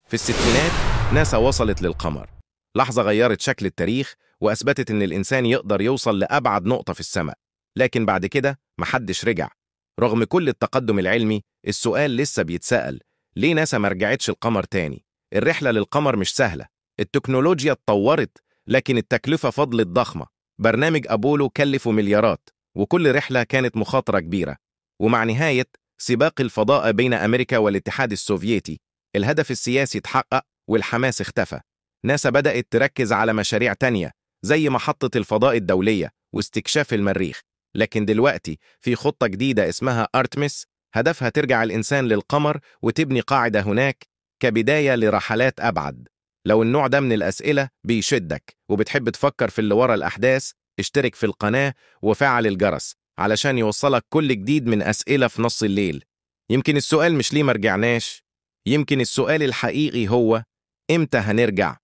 في الستينات ناسا وصلت للقمر، لحظة غيرت شكل التاريخ وأثبتت إن الإنسان يقدر يوصل لأبعد نقطة في السماء. لكن بعد كده محدش رجع. رغم كل التقدم العلمي، السؤال لسه بيتسأل: ليه ناسا ما رجعتش القمر تاني؟ الرحلة للقمر مش سهلة، التكنولوجيا اتطورت، لكن التكلفة فضلت ضخمة. برنامج أبولو كلفه مليارات، وكل رحلة كانت مخاطرة كبيرة. ومع نهاية سباق الفضاء بين أمريكا والاتحاد السوفيتي، الهدف السياسي اتحقق والحماس اختفى. ناسا بدأت تركز على مشاريع تانية زي محطة الفضاء الدولية واستكشاف المريخ. لكن دلوقتي في خطة جديدة اسمها أرتمس، هدفها ترجع الإنسان للقمر وتبني قاعدة هناك كبداية لرحلات أبعد. لو النوع ده من الأسئلة بيشدك وبتحب تفكر في اللي ورا الأحداث، اشترك في القناة وفعل الجرس علشان يوصلك كل جديد من أسئلة في نص الليل. يمكن السؤال مش ليه مرجعناش، يمكن السؤال الحقيقي هو: إمتى هنرجع؟